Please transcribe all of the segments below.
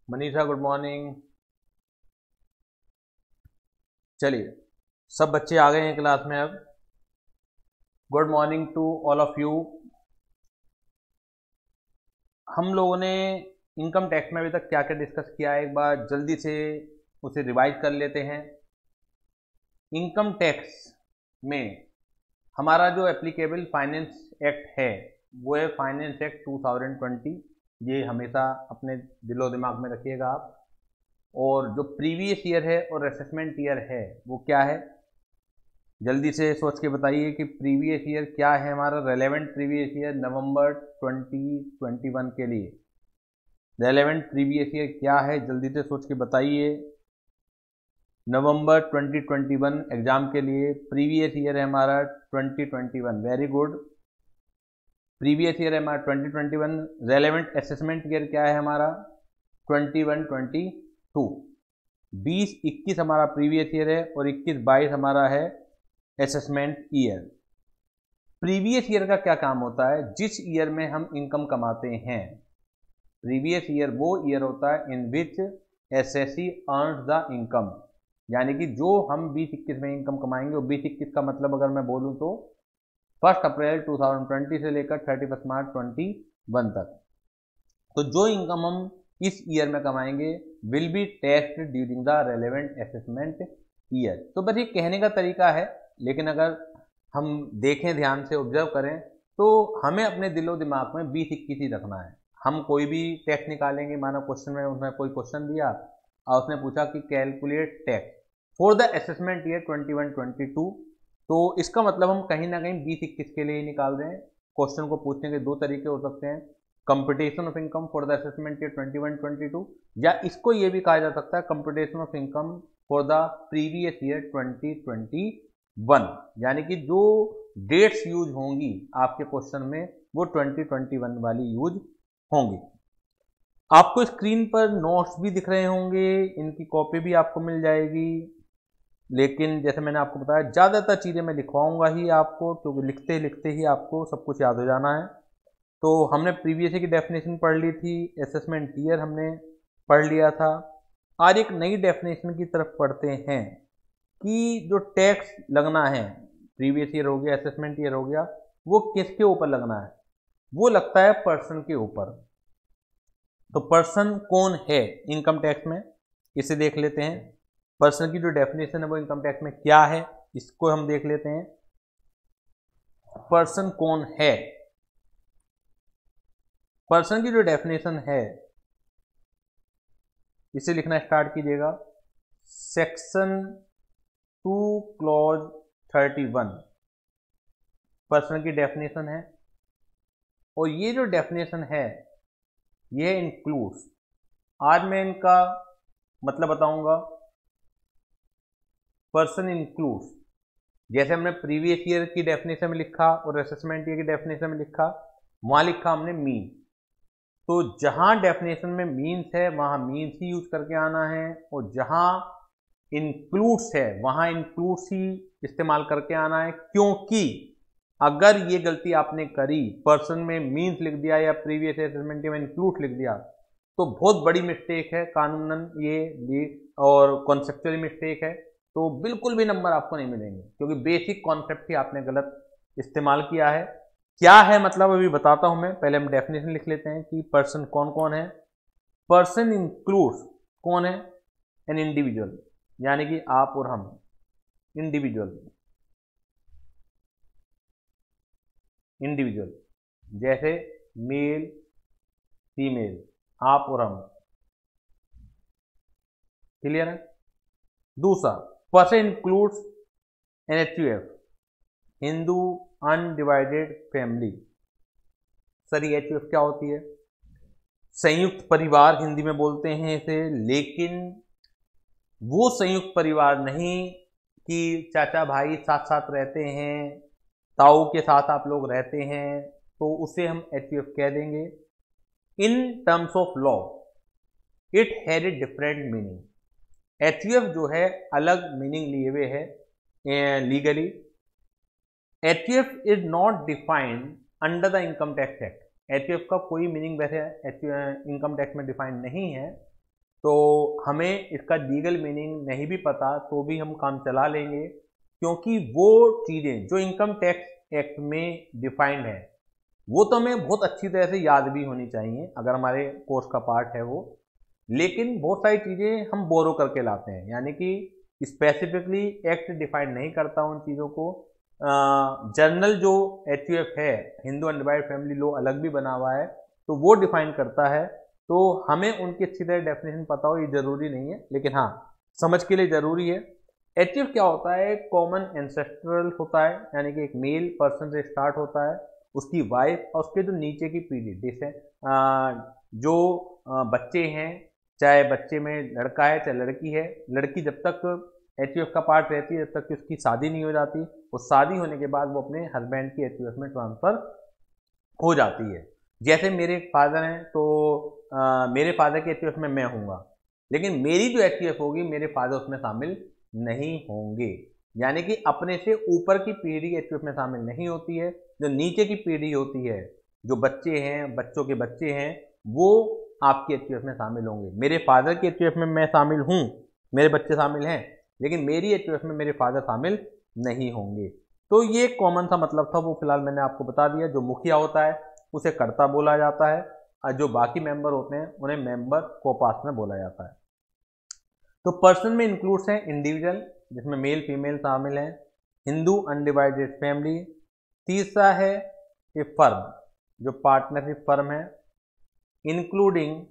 Manisha good morning. चलिए, सब बच्चे आ गए हैं क्लास में अब। Good morning to all of you. हम लोगों ने इनकम टैक्स में अभी तक क्या क्या डिस्कस किया है, एक बार जल्दी से उसे रिवाइज कर लेते हैं। इनकम टैक्स में हमारा जो एप्लीकेबल फाइनेंस एक्ट है वो है फाइनेंस एक्ट 2020। ये हमेशा अपने दिलो दिमाग में रखिएगा आप। और जो प्रीवियस ईयर है और असेसमेंट ईयर है वो क्या है, जल्दी से सोच के बताइए कि प्रीवियस ईयर क्या है। हमारा रेलेवेंट प्रीवियस ईयर नवंबर 2021 के लिए रेलेवेंट प्रीवियस ईयर क्या है, जल्दी से सोच के बताइए। नवंबर 2021 एग्जाम के लिए प्रीवियस ईयर है हमारा 2021। वेरी गुड, प्रीवियस ईयर है हमारा 2021। रेलेवेंट असेसमेंट ईयर क्या है हमारा 21-22। 20-21 हमारा प्रीवियस ईयर है और 21-22 हमारा है असेसमेंट ईयर। प्रीवियस ईयर का क्या काम होता है, जिस ईयर में हम इनकम कमाते हैं। प्रीवियस ईयर वो ईयर होता है इन विच एसएससी अर्न्स द इनकम, यानी कि जो हम 20-21 में इनकम कमाएंगे। और 20-21 का मतलब अगर मैं बोलूं तो 1 अप्रैल 2020 से लेकर 31 मार्च 2021 तक। तो जो इनकम हम इस ईयर में कमाएंगे will be taxed during the relevant assessment year. तो बस ये कहने का तरीका है, लेकिन अगर हम देखें, ध्यान से ऑब्जर्व करें, तो हमें अपने दिलो दिमाग में 20-21 ही रखना है। हम कोई भी टैक्स निकालेंगे, मानो क्वेश्चन में उसने कोई क्वेश्चन दिया और उसने पूछा कि calculate tax for the assessment year 21-22, तो इसका मतलब हम कहीं ना कहीं 20-21 के लिए ही निकाल रहे हैं। क्वेश्चन को पूछने के दो तरीके हो सकते हैं, computation of income for the assessment year 21-22, या इसको ये भी कहा जा सकता है computation of income for the previous year 2021। यानी कि जो डेट्स यूज होंगी आपके क्वेश्चन में वो 2021 वाली यूज होंगी। आपको स्क्रीन पर नोट्स भी दिख रहे होंगे, इनकी कॉपी भी आपको मिल जाएगी। लेकिन जैसे मैंने आपको बताया, ज़्यादातर चीज़ें मैं लिखवाऊंगा ही आपको, क्योंकि लिखते लिखते ही आपको सब कुछ याद हो जाना है। तो हमने प्रीवियस ईयर की डेफिनेशन पढ़ ली थी, असेसमेंट ईयर हमने पढ़ लिया था। आज एक नई डेफिनेशन की तरफ पढ़ते हैं कि जो टैक्स लगना है, प्रीवियस ईयर हो गया, असेसमेंट ईयर हो गया, वो किसके ऊपर लगना है। वो लगता है पर्सन के ऊपर। तो पर्सन कौन है इनकम टैक्स में, इसे देख लेते हैं। पर्सन की जो डेफिनेशन है वो इनकम टैक्स में क्या है, इसको हम देख लेते हैं। पर्सन कौन है, पर्सन की जो डेफिनेशन है इसे लिखना स्टार्ट कीजिएगा। सेक्शन 2 क्लॉज 31 पर्सन की डेफिनेशन है। और ये जो डेफिनेशन है ये इंक्लूड्स, आज मैं इनका मतलब बताऊंगा। पर्सन इंक्लूड्स, जैसे हमने प्रीवियस ईयर की डेफिनेशन में लिखा और असेसमेंट ईयर की डेफिनेशन में लिखा, वहां लिखा हमने मीन। तो जहां डेफिनेशन में मीन्स है वहां मीन्स ही यूज करके आना है, और जहां इंक्लूड्स है वहां इंक्लूड्स ही इस्तेमाल करके आना है। क्योंकि अगर ये गलती आपने करी, पर्सन में मीन्स लिख दिया या प्रीवियस असेसमेंट में इंक्लूड लिख दिया, तो बहुत बड़ी मिस्टेक है कानूनन ये और कॉन्सेप्चुअली मिस्टेक है। तो बिल्कुल भी नंबर आपको नहीं मिलेंगे, क्योंकि बेसिक कॉन्सेप्ट ही आपने गलत इस्तेमाल किया है। क्या है मतलब अभी बताता हूं मैं, पहले हम डेफिनेशन लिख लेते हैं कि पर्सन कौन कौन है। पर्सन इंक्लूड्स कौन है, एन इंडिविजुअल, यानी कि आप और हम, इंडिविजुअल। इंडिविजुअल जैसे मेल फीमेल, आप और हम, क्लियर है। दूसरा, person includes an HUF, Hindu undivided family. Sir ये एचयूएफ क्या होती है, संयुक्त परिवार हिंदी में बोलते हैं इसे, लेकिन वो संयुक्त परिवार नहीं कि चाचा भाई साथ साथ रहते हैं, ताऊ के साथ आप लोग रहते हैं, तो उसे हम एचयूएफ कह देंगे। In terms of law it had a different meaning. HUF जो है अलग मीनिंग लिए हुए है legally. HUF is not defined under the income tax act. HUF का कोई मीनिंग वैसे इनकम टैक्स में डिफाइंड नहीं है, तो हमें इसका लीगल मीनिंग नहीं भी पता तो भी हम काम चला लेंगे, क्योंकि वो चीज़ें जो इनकम टैक्स एक्ट में डिफाइंड है वो तो हमें बहुत अच्छी तरह से याद भी होनी चाहिए अगर हमारे कोर्स का पार्ट है वो। लेकिन बहुत सारी चीज़ें हम बोरो करके लाते हैं, यानी कि स्पेसिफिकली एक्ट डिफाइन नहीं करता उन चीज़ों को। जनरल जो HUF है, हिंदू अनडिवाइडेड फैमिली लॉ, अलग भी बना हुआ है, तो वो डिफाइन करता है। तो हमें उनकी अच्छी तरह डेफिनेशन पता हो ये ज़रूरी नहीं है, लेकिन हाँ समझ के लिए ज़रूरी है। HUF क्या होता है? कॉमन एंसेस्ट्रल होता है, यानी कि एक मेल पर्सन से स्टार्ट होता है, उसकी वाइफ और उसके जो नीचे की पीढ़ी जिसे जो बच्चे हैं, चाहे बच्चे में लड़का है चाहे लड़की है, लड़की जब तक HUF का पार्ट रहती है जब तक कि उसकी शादी नहीं हो जाती, और शादी होने के बाद वो अपने हस्बैंड की HUF में ट्रांसफ़र हो जाती है। जैसे मेरे फादर हैं तो मेरे फादर की HUF में मैं हूँगा, लेकिन मेरी जो HUF होगी मेरे फादर उसमें शामिल नहीं होंगे, यानी कि अपने से ऊपर की पीढ़ी HUF में शामिल नहीं होती है। जो नीचे की पीढ़ी होती है, जो बच्चे हैं, बच्चों के बच्चे हैं, वो आपकी HUF में शामिल होंगे। मेरे फादर की HUF में मैं शामिल हूँ, मेरे बच्चे शामिल हैं, लेकिन मेरी HUF में मेरे फादर शामिल नहीं होंगे। तो ये कॉमन सा मतलब था, वो फिलहाल मैंने आपको बता दिया। जो मुखिया होता है उसे कर्ता बोला जाता है, और जो बाकी मेंबर होते हैं उन्हें मेंबर कोपास में बोला जाता है। तो पर्सन में इंक्लूड्स हैं इंडिविजुअल, जिसमें मेल फीमेल शामिल हैं, हिंदू अनडिवाइडेड फैमिली। तीसरा है ए फर्म, जो पार्टनरशिप फर्म है, including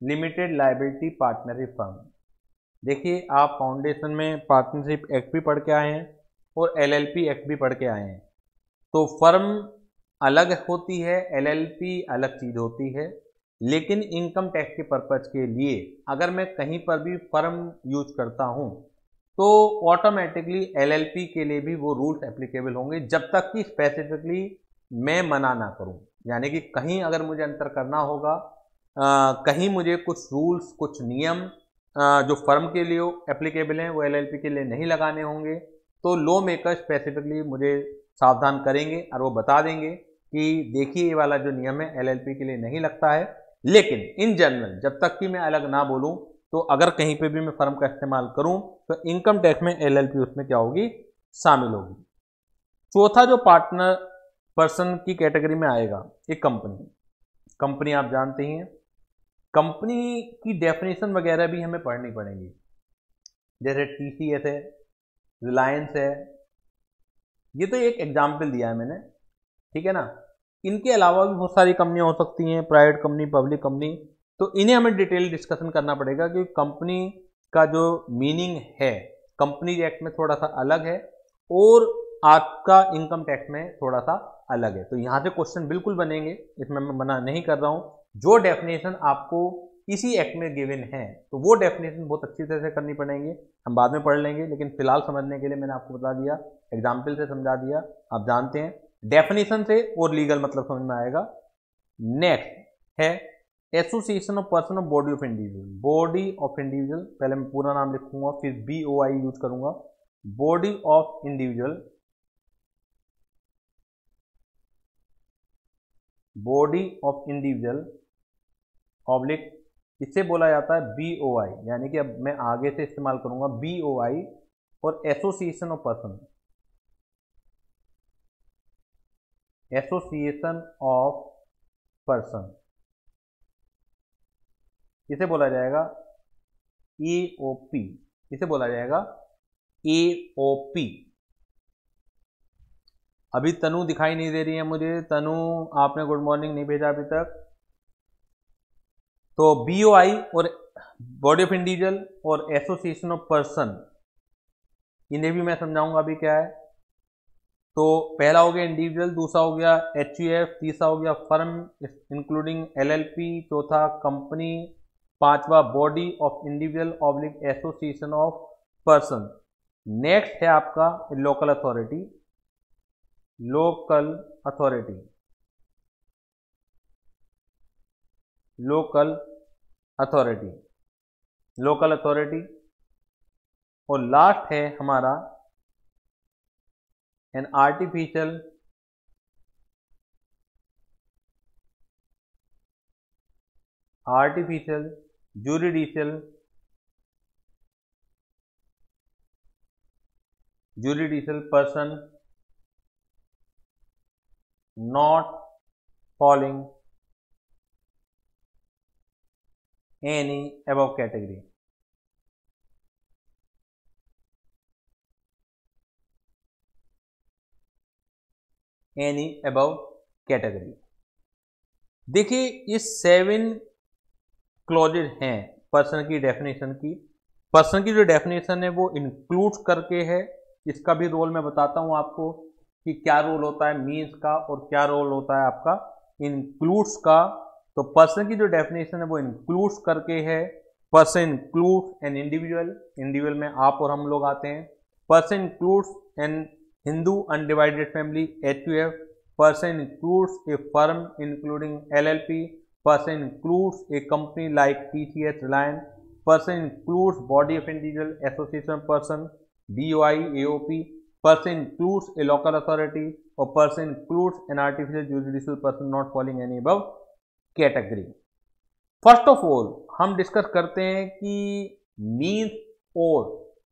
limited liability partnership firm. देखिए, आप फाउंडेशन में पार्टनरशिप एक्ट भी पढ़ के आए हैं और LLP एक्ट भी पढ़ के आए हैं। तो फर्म अलग होती है, LLP अलग चीज़ होती है, लेकिन इनकम टैक्स के पर्पज़ के लिए अगर मैं कहीं पर भी फर्म यूज करता हूं तो ऑटोमेटिकली LLP के लिए भी वो रूल्स एप्लीकेबल होंगे, जब तक कि स्पेसिफिकली मैं मना ना करूं। यानी कि कहीं अगर मुझे अंतर करना होगा, कहीं मुझे कुछ रूल्स, कुछ नियम जो फर्म के लिए एप्लीकेबल हैं वो LLP के लिए नहीं लगाने होंगे, तो लॉ मेकर स्पेसिफिकली मुझे सावधान करेंगे और वो बता देंगे कि देखिए ये वाला जो नियम है LLP के लिए नहीं लगता है। लेकिन इन जनरल जब तक कि मैं अलग ना बोलूं, तो अगर कहीं पे भी मैं फर्म का इस्तेमाल करूं तो इनकम टैक्स में LLP उसमें क्या होगी? शामिल होगी। चौथा जो पार्टनर पर्सन की कैटेगरी में आएगा, एक कंपनी आप जानते ही हैं। कंपनी की डेफिनेशन वगैरह भी हमें पढ़नी पड़ेगी, जैसे TCS है, रिलायंस है, ये तो एक एग्जाम्पल दिया है मैंने, ठीक है ना। इनके अलावा भी बहुत सारी कंपनियां हो सकती हैं, प्राइवेट कंपनी, पब्लिक कंपनी। तो इन्हें हमें डिटेल डिस्कशन करना पड़ेगा कि कंपनी का जो मीनिंग है कंपनी एक्ट में थोड़ा सा अलग है और आपका इनकम टैक्स में थोड़ा सा अलग है। तो यहाँ से क्वेश्चन बिल्कुल बनेंगे, इसमें मैं मना नहीं कर रहा हूँ। जो डेफिनेशन आपको किसी एक्ट में गिवन है तो वो डेफिनेशन बहुत अच्छी तरह से करनी पड़ेंगे, हम बाद में पढ़ लेंगे, लेकिन फिलहाल समझने के लिए मैंने आपको बता दिया, एग्जाम्पल से समझा दिया, आप जानते हैं। डेफिनेशन से और लीगल मतलब समझ में आएगा। नेक्स्ट है association of person of body of individual. Body of individual, पहले मैं पूरा नाम लिखूंगा फिर BOI यूज करूंगा। Body of individual, body of individual oblique, इससे बोला जाता है BOI, यानी कि अब मैं आगे से इस्तेमाल करूंगा BOI। और association of person, association of person, इसे बोला जाएगा AOP, इसे बोला जाएगा AOP। अभी तनु दिखाई नहीं दे रही है मुझे, तनु आपने गुड मॉर्निंग नहीं भेजा अभी तक। तो BOI और बॉडी ऑफ इंडिविजुअल और एसोसिएशन ऑफ पर्सन, इन्हें भी मैं समझाऊंगा अभी क्या है। तो पहला हो गया इंडिविजुअल, दूसरा हो गया HUF, तीसरा हो गया फर्म इंक्लूडिंग LLP, चौथा कंपनी, पांचवा body of individual oblique association of person. Next है आपका local authority, local authority, local authority, local authority. और लास्ट है हमारा an artificial artificial juridical person not falling any above category. Any above category. देखिए इस 7 clauses हैं person की definition की। पर्सन की जो डेफिनेशन है वो इंक्लूड्स करके है। इसका भी रोल मैं बताता हूं आपको कि क्या रोल होता है मीन्स का और क्या रोल होता है आपका इंक्लूड्स का। तो पर्सन की जो डेफिनेशन है वो इंक्लूड्स करके है। पर्सन इंक्लूड्स एन इंडिविजुअल में आप और हम लोग आते हैं। Person includes an Hindu undivided family HUF। Person includes a firm including LLP। Person includes a company like TCS Reliance. Person includes body of individual association person BOI AOP। Person includes a local authority और person includes an artificial judicial person not falling any above category. First of all हम discuss करते हैं कि means और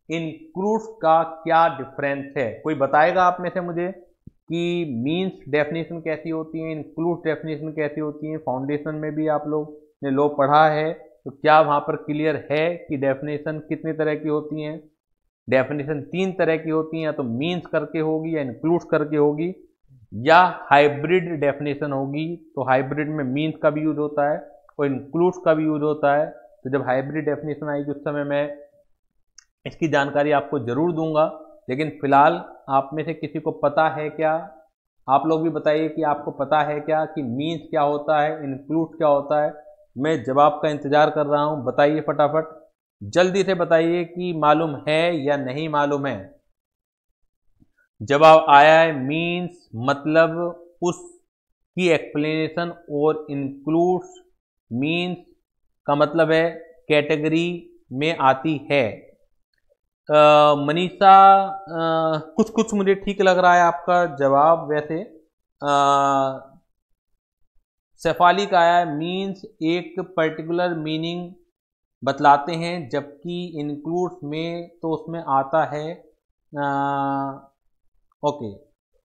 includes का क्या difference है। कोई बताएगा आप में से मुझे कि मीन्स डेफिनेशन कैसी होती है, इंक्लूड्स डेफिनेशन कैसी होती है। फाउंडेशन में भी आप लोग ने लॉ पढ़ा है तो क्या वहां पर क्लियर है कि डेफिनेशन कितने तरह की होती हैं। डेफिनेशन 3 तरह की होती हैं, या तो मीन्स करके होगी या इंक्लूड्स करके होगी या हाइब्रिड डेफिनेशन होगी। तो हाइब्रिड में मीन्स का भी यूज होता है और इंक्लूड्स का भी यूज होता है। तो जब हाइब्रिड डेफिनेशन आएगी उस समय मैं इसकी जानकारी आपको जरूर दूंगा। लेकिन फिलहाल आप में से किसी को पता है क्या, आप लोग भी बताइए कि आपको पता है क्या कि मीन्स क्या होता है, इंक्लूड्स क्या होता है। मैं जवाब का इंतजार कर रहा हूं, बताइए फटाफट जल्दी से बताइए कि मालूम है या नहीं मालूम है। जवाब आया है मीन्स मतलब उसकी एक्सप्लेनेशन और इंक्लूड्स मीन्स का मतलब है कैटेगरी में आती है। मनीषा कुछ मुझे ठीक लग रहा है आपका जवाब। वैसे शेफाली का आया है मीन्स एक पर्टिकुलर मीनिंग बतलाते हैं, जबकि इंक्लूड्स में तो उसमें आता है ओके।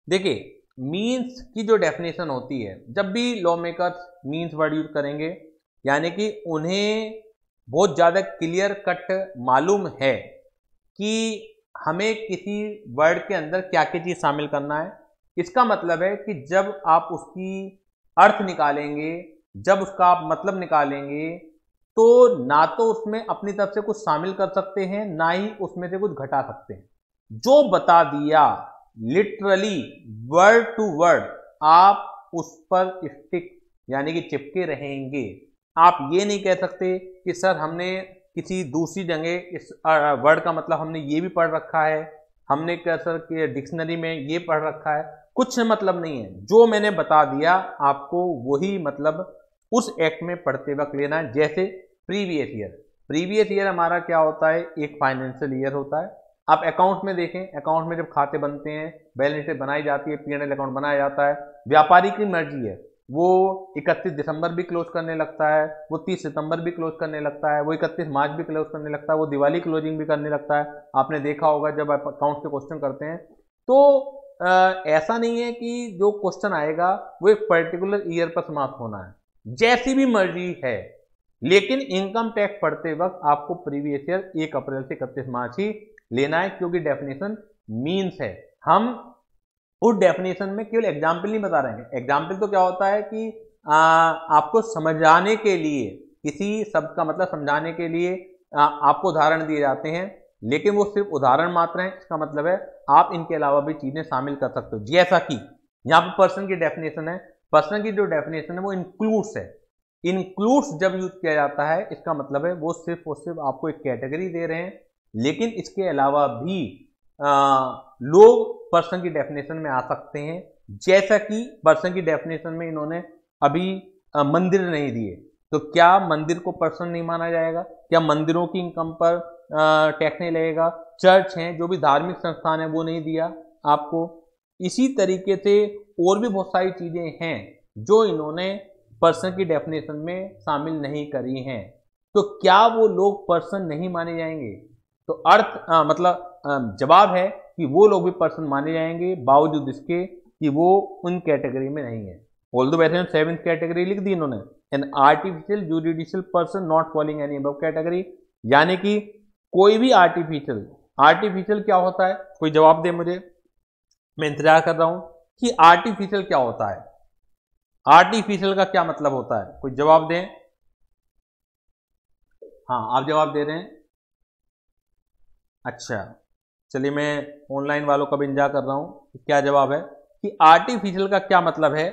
देखिए मीन्स की जो डेफिनेशन होती है, जब भी law makers means word use करेंगे यानी कि उन्हें बहुत ज़्यादा क्लियर कट मालूम है कि हमें किसी वर्ड के अंदर क्या क्या चीज़ शामिल करना है। इसका मतलब है कि जब आप उसकी अर्थ निकालेंगे, जब उसका आप मतलब निकालेंगे, तो ना तो उसमें अपनी तरफ से कुछ शामिल कर सकते हैं, ना ही उसमें से कुछ घटा सकते हैं। जो बता दिया लिटरली वर्ड टू वर्ड आप उस पर स्टिक यानी कि चिपके रहेंगे। आप ये नहीं कह सकते कि सर हमने किसी दूसरी जगह इस वर्ड का मतलब हमने ये भी पढ़ रखा है, हमने क्या सर कि डिक्शनरी में ये पढ़ रखा है। कुछ मतलब नहीं है, जो मैंने बता दिया आपको वही मतलब उस एक्ट में पढ़ते वक्त लेना है। जैसे प्रीवियस ईयर हमारा क्या होता है, एक फाइनेंशियल ईयर होता है। आप अकाउंट में देखें, अकाउंट में जब खाते बनते हैं, बैलेंस शीट बनाई जाती है, P&L अकाउंट बनाया जाता है, व्यापारी की मर्जी है, वो 31 दिसंबर भी क्लोज करने लगता है, वो 30 सितंबर भी क्लोज करने लगता है, वो 31 मार्च भी क्लोज करने लगता है, वो दिवाली क्लोजिंग भी करने लगता है। आपने देखा होगा जब आप अकाउंट के क्वेश्चन करते हैं तो ऐसा नहीं है कि जो क्वेश्चन आएगा वो एक पर्टिकुलर ईयर पर समाप्त होना है, जैसी भी मर्जी है। लेकिन इनकम टैक्स पढ़ते वक्त आपको प्रीवियस ईयर 1 अप्रैल से 31 मार्च ही लेना है, क्योंकि डेफिनेशन मीन्स है। हम उस डेफिनेशन में केवल एग्जाम्पल नहीं बता रहे हैं। एग्जाम्पल तो क्या होता है कि आपको समझाने के लिए, किसी शब्द का मतलब समझाने के लिए आपको उदाहरण दिए जाते हैं, लेकिन वो सिर्फ उदाहरण मात्र हैं। इसका मतलब है आप इनके अलावा भी चीजें शामिल कर सकते हो। जैसा कि यहाँ पर पर्सन की डेफिनेशन है, पर्सन की जो डेफिनेशन है वो इंक्लूड्स है। इंक्लूड्स जब यूज किया जाता है इसका मतलब है वो सिर्फ और सिर्फ आपको एक कैटेगरी दे रहे हैं, लेकिन इसके अलावा भी लोग पर्सन की डेफिनेशन में आ सकते हैं। जैसा कि पर्सन की डेफिनेशन में इन्होंने अभी मंदिर नहीं दिए, तो क्या मंदिर को पर्सन नहीं माना जाएगा? क्या मंदिरों की इनकम पर टैक्स नहीं लगेगा? चर्च हैं, जो भी धार्मिक संस्थान है, वो नहीं दिया आपको। इसी तरीके से और भी बहुत सारी चीजें हैं जो इन्होंने पर्सन की डेफिनेशन में शामिल नहीं करी हैं, तो क्या वो लोग पर्सन नहीं माने जाएंगे? तो जवाब है कि वो लोग भी पर्सन माने जाएंगे बावजूद इसके कि वो उन कैटेगरी में नहीं है। ऑल्दो वैसे 7th कैटेगरी लिख दी इन्होंने, N artificial judicial person not following any above category, यानी कि कोई भी आर्टिफिशियल क्या होता है? कोई जवाब दे मुझे, मैं इंतजार कर रहा हूं कि आर्टिफिशियल क्या होता है, आर्टिफिशियल का क्या मतलब होता है, कोई जवाब दें। हाँ, आप जवाब दे रहे हैं। अच्छा, चलिए मैं ऑनलाइन वालों का भी इंतजार कर रहा हूं कि क्या जवाब है कि आर्टिफिशियल का क्या मतलब है,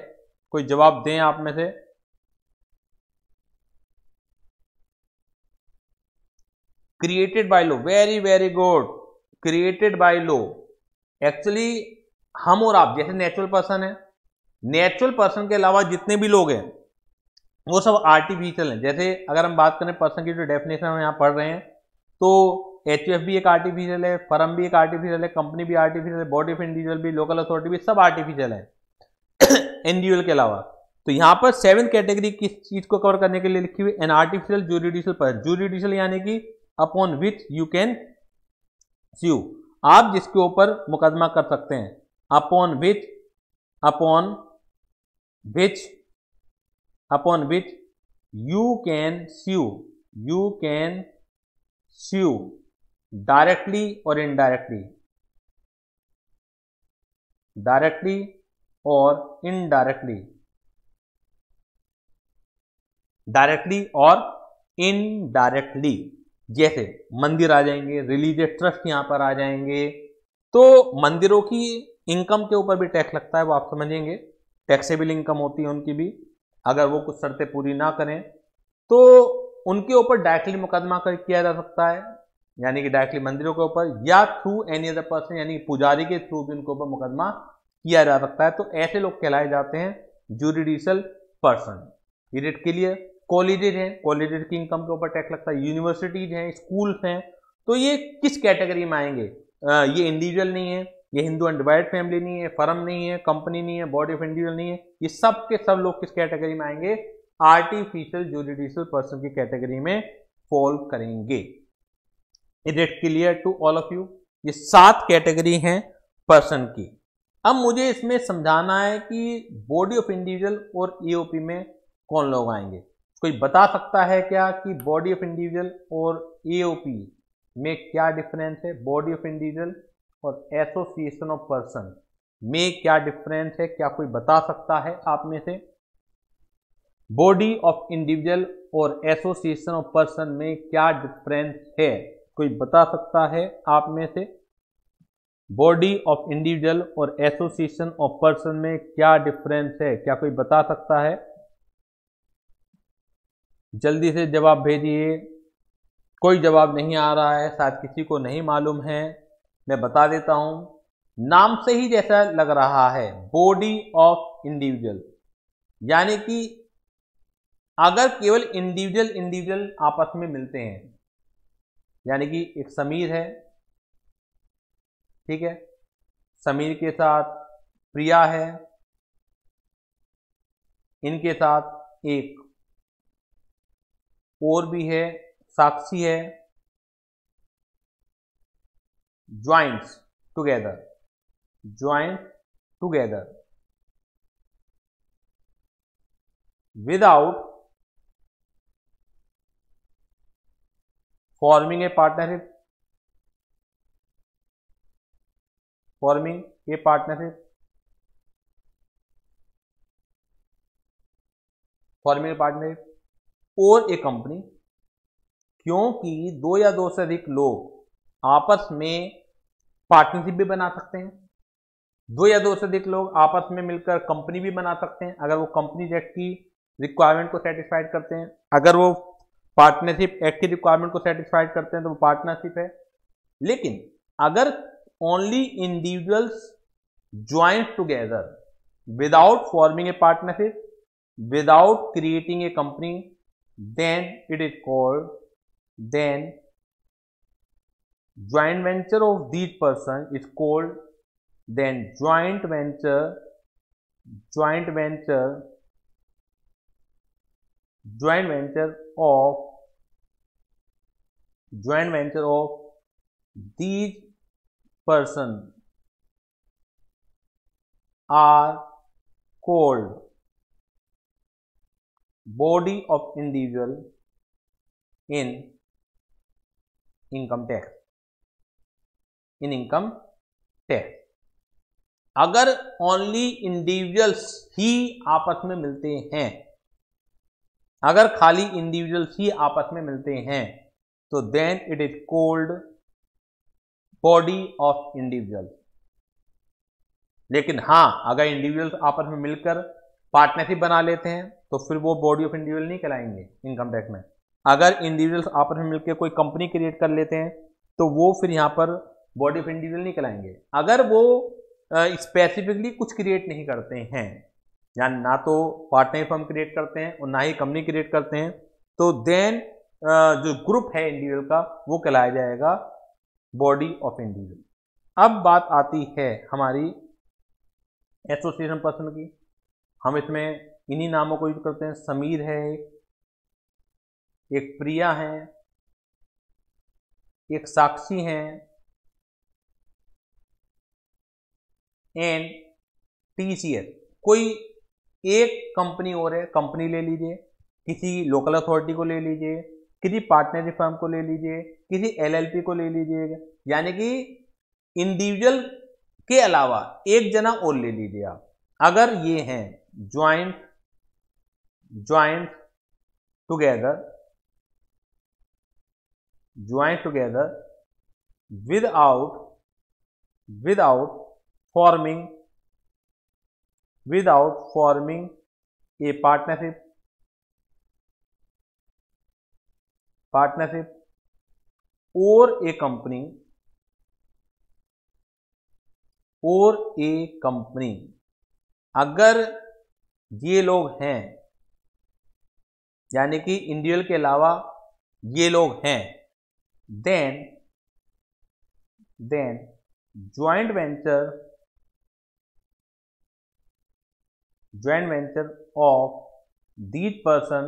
कोई जवाब दें आप में से। Created by low, very very good, created by low. Actually हम और आप जैसे नेचुरल पर्सन है, नेचुरल पर्सन के अलावा जितने भी लोग हैं वो सब आर्टिफिशियल हैं। जैसे अगर हम बात करें पर्सन की जो डेफिनेशन हम यहाँ पढ़ रहे हैं, तो एचयूएफ भी एक आर्टिफिशियल है, फर्म भी एक आर्टिफिशियल है, कंपनी भी आर्टिफिशियल है, बॉडी ऑफ इंडिविजुअल भी, लोकल अथॉरिटी भी, सब आर्टिफिशियल है इंडिविजुअल के अलावा। तो यहाँ पर 7th कैटेगरी किस चीज को कवर करने के लिए लिखी हुई? N artificial judicial person, judicial यानी कि अपॉन विच यू कैन स्यू, आप जिसके ऊपर मुकदमा कर सकते हैं, upon which you can sue directly or indirectly, जैसे मंदिर आ जाएंगे, रिलीजियस ट्रस्ट यहां पर आ जाएंगे। तो मंदिरों की इनकम के ऊपर भी टैक्स लगता है, वो आप समझेंगे, टैक्सेबल इनकम होती है उनकी भी, अगर वो कुछ शर्तें पूरी ना करें तो उनके ऊपर डायरेक्टली मुकदमा किया जा सकता है, यानी कि डायरेक्टली मंदिरों के ऊपर, या थ्रू एनी अदर पर्सन, यानी कि पुजारी के थ्रू भी उनके ऊपर मुकदमा किया जा सकता है। तो ऐसे लोग कहलाए जाते हैं जुडिशियल पर्सन। ये क्लियर? कॉलेजेज हैं, कॉलेजेज की इनकम के ऊपर टैक्स लगता है, यूनिवर्सिटीज हैं, स्कूल्स हैं, तो ये किस कैटेगरी में आएंगे? ये इंडिविजुअल नहीं है, ये हिंदू अनडिवाइडेड फैमिली नहीं है, फर्म नहीं है, कंपनी नहीं है, बॉडी ऑफ इंडिविजुअल नहीं है, ये सब के सब लोग किस कैटेगरी में आएंगे? आर्टिफिशियल जुडिशियल पर्सन की कैटेगरी में फॉल करेंगे। Is it clear to all of you? ये 7 कैटेगरी हैं पर्सन की। अब मुझे इसमें समझाना है कि बॉडी ऑफ इंडिविजुअल और ईओपी में कौन लोग आएंगे। कोई बता सकता है क्या कि बॉडी ऑफ इंडिविजुअल और ईओपी में क्या डिफरेंस है? बॉडी ऑफ इंडिविजुअल और एसोसिएशन ऑफ पर्सन में क्या डिफरेंस है? क्या कोई बता सकता है आप में से? बॉडी ऑफ इंडिविजुअल और एसोसिएशन ऑफ पर्सन में क्या डिफरेंस है? कोई बता सकता है आप में से? बॉडी ऑफ इंडिविजुअल और एसोसिएशन ऑफ पर्सन में क्या डिफरेंस है? क्या कोई बता सकता है? जल्दी से जवाब भेजिए। कोई जवाब नहीं आ रहा है, शायद किसी को नहीं मालूम है, मैं बता देता हूं। नाम से ही जैसा लग रहा है, बॉडी ऑफ इंडिविजुअल, यानी कि अगर केवल इंडिविजुअल आपस में मिलते हैं, यानी कि एक समीर है, ठीक है, समीर के साथ प्रिया है, इनके साथ एक और भी है, साक्षी है, joint together without forming a partnership, और ए कंपनी, क्योंकि 2 या 2 से अधिक लोग आपस में पार्टनरशिप भी बना सकते हैं, 2 या 2 से अधिक लोग आपस में मिलकर कंपनी भी बना सकते हैं, अगर वो कंपनी एक्ट की रिक्वायरमेंट को सेटिस्फाइड करते हैं, अगर वो पार्टनरशिप एक्ट की रिक्वायरमेंट को सेटिस्फाइड करते हैं तो वो पार्टनरशिप है। लेकिन अगर only individuals join together without forming a partnership, without creating a company, then it is called, then joint venture of these persons is called, then joint venture joint venture of these person are called body of individual in income tax. अगर only individuals ही आपस में मिलते हैं, अगर खाली individuals ही आपस में मिलते हैं, तो then it is called body of individual. लेकिन हाँ, अगर इंडिविजुअल्स आपस में मिलकर पार्टनरशिप बना लेते हैं तो फिर वो बॉडी ऑफ इंडिविजुअल नहीं कहलाएंगे इनकम टैक्स में। अगर इंडिविजुअल्स आपस में मिलकर कोई कंपनी क्रिएट कर लेते हैं तो वो फिर यहाँ पर बॉडी ऑफ इंडिविजुअल नहीं कहलाएंगे। अगर वो स्पेसिफिकली कुछ क्रिएट नहीं करते हैं, या ना तो पार्टनर फर्म क्रिएट करते हैं और ना ही कंपनी क्रिएट करते हैं, तो देन जो ग्रुप है इंडिविजुअल का वो कहलाया जाएगा बॉडी ऑफ इंडिविजुअल। अब बात आती है हमारी एसोसिएशन पर्सन की। हम इसमें इन्हीं नामों को यूज करते हैं। समीर है, एक प्रिया है, एक साक्षी है, एंड टीसीएस। कोई एक कंपनी और है, कंपनी ले लीजिए, किसी लोकल अथॉरिटी को ले लीजिए, किसी पार्टनरशिप फर्म को ले लीजिए, किसी एलएलपी को ले लीजिएगा, यानी कि इंडिविजुअल के अलावा एक जना और ले लीजिए आप। अगर ये हैं joint together without forming a partnership or a company अगर ये लोग हैं, यानी कि इंडिविजुअल के अलावा ये लोग हैं, then joint venture of these person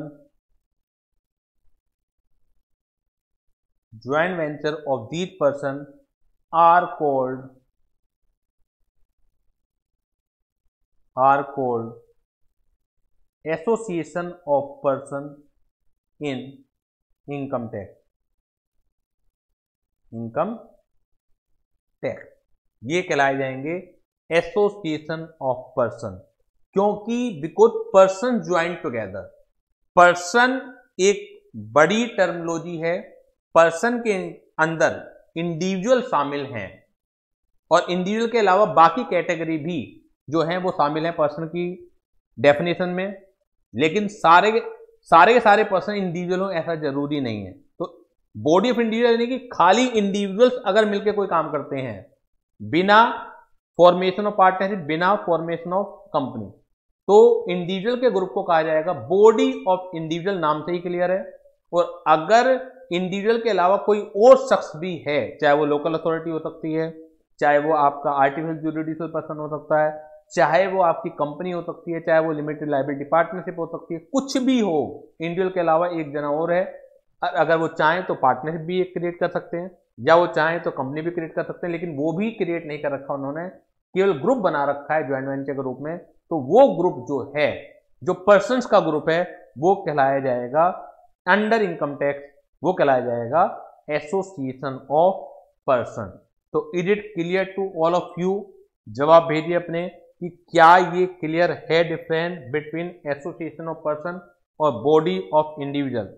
are called association of person in income tax। ये कहलाए जाएंगे एसोसिएशन ऑफ पर्सन, क्योंकि because person joint together. Person एक बड़ी टर्मिनोलॉजी है, पर्सन के अंदर इंडिविजुअल शामिल हैं और इंडिविजुअल के अलावा बाकी कैटेगरी भी जो हैं वो शामिल हैं पर्सन की डेफिनेशन में। लेकिन सारे के सारे पर्सन इंडिविजुअल हो ऐसा जरूरी नहीं है। तो बॉडी ऑफ इंडिविजुअल यानी कि खाली इंडिविजुअल्स अगर मिलकर कोई काम करते हैं बिना फॉर्मेशन ऑफ पार्टनरशिप, बिना फॉर्मेशन ऑफ कंपनी, तो इंडिविजुअल के ग्रुप को कहा जाएगा बॉडी ऑफ इंडिविजुअल। नाम से ही क्लियर है। और अगर इंडिविजुअल के अलावा कोई और शख्स भी है, चाहे वो लोकल अथॉरिटी हो सकती है, चाहे वो आपका आर्टिफिशियल जुडिशियल पर्सन हो सकता है, चाहे वो आपकी कंपनी हो सकती है, चाहे वो लिमिटेड लायबिलिटी पार्टनरशिप हो सकती है, कुछ भी हो, इंडिविजुअल के अलावा एक जना और है, अगर वो चाहें तो पार्टनरशिप भी क्रिएट कर सकते हैं या वो चाहें तो कंपनी भी क्रिएट कर सकते हैं। लेकिन वो भी क्रिएट नहीं कर रखा उन्होंने, केवल ग्रुप बना रखा है ज्वाइंट वेंचर के रूप में। तो वो ग्रुप जो है, जो पर्सन्स का ग्रुप है, वो कहलाया जाएगा अंडर इनकम टैक्स, वो कहलाया जाएगा एसोसिएशन ऑफ पर्सन। तो is it clear to all of you? जवाब भेजिए अपने कि क्या ये क्लियर है difference between association of person और बॉडी ऑफ इंडिविजुअल?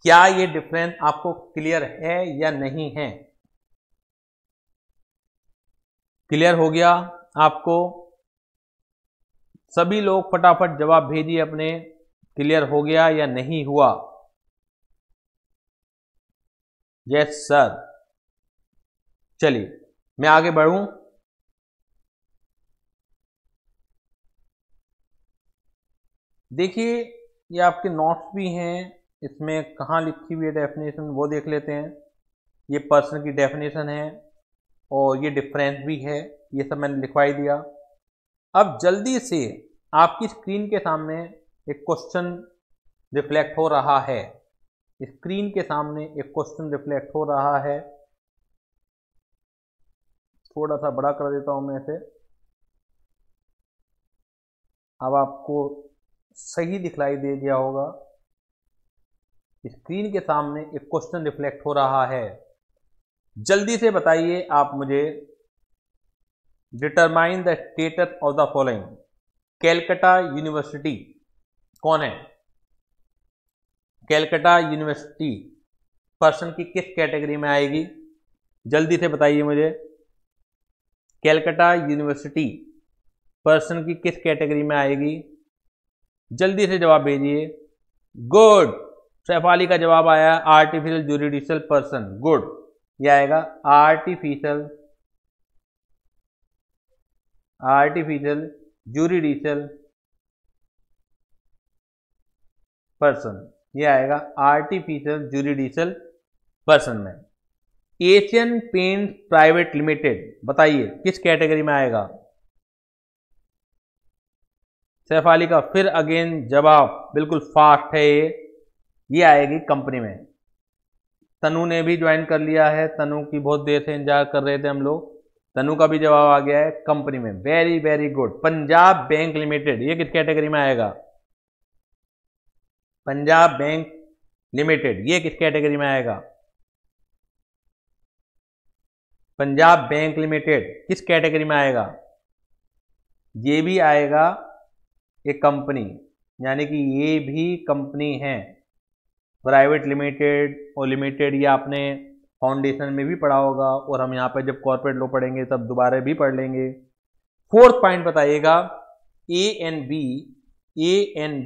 क्या ये डिफरेंस आपको क्लियर है या नहीं है? क्लियर हो गया आपको? सभी लोग फटाफट जवाब भेजिए अपने, क्लियर हो गया या नहीं हुआ? Yes sir. चलिए मैं आगे बढ़ूं। देखिए ये आपके नोट्स भी हैं, इसमें कहाँ लिखी हुई है डेफिनेशन वो देख लेते हैं। ये पर्सन की डेफिनेशन है और ये डिफरेंस भी है, ये सब मैंने लिखवाई दिया। अब जल्दी से आपकी स्क्रीन के सामने एक क्वेश्चन रिफ्लेक्ट हो रहा है, स्क्रीन के सामने एक क्वेश्चन रिफ्लेक्ट हो रहा है। थोड़ा सा बड़ा कर देता हूं मैं इसे, अब आपको सही दिखलाई दे दिया होगा। स्क्रीन के सामने एक क्वेश्चन रिफ्लेक्ट हो रहा है। जल्दी से बताइए आप मुझे, determine the status of the following. Calcutta university कौन है? कैलकाटा यूनिवर्सिटी पर्सन की किस कैटेगरी में आएगी? जल्दी से बताइए मुझे, कैलकाटा यूनिवर्सिटी पर्सन की किस कैटेगरी में आएगी? जल्दी से जवाब भेजिए। गुड, सैफाली का जवाब आया आर्टिफिशियल जुरिडिशल पर्सन। गुड, यह आएगा आर्टिफिशियल जुरिडिशल पर्सन, यह आएगा आर्टिफिशियल जुरिडिशल पर्सन में। एशियन पेंट्स प्राइवेट लिमिटेड बताइए किस कैटेगरी में आएगा? सैफाली का फिर अगेन जवाब बिल्कुल फास्ट है, ये आएगी कंपनी में। तनु ने भी ज्वाइन कर लिया है, तनु की बहुत देर से इंतजार कर रहे थे हम लोग। तनु का भी जवाब आ गया है कंपनी में। Very very good. Punjab bank limited ये किस कैटेगरी में आएगा? पंजाब बैंक लिमिटेड ये किस कैटेगरी में आएगा? पंजाब बैंक लिमिटेड किस कैटेगरी में आएगा? ये भी आएगा एक कंपनी, यानी कि ये भी कंपनी है। प्राइवेट लिमिटेड और लिमिटेड ये आपने फाउंडेशन में भी पढ़ा होगा, और हम यहाँ पे जब कॉर्पोरेट लॉ पढ़ेंगे तब दोबारा भी पढ़ लेंगे। फोर्थ पॉइंट बताइएगा, A and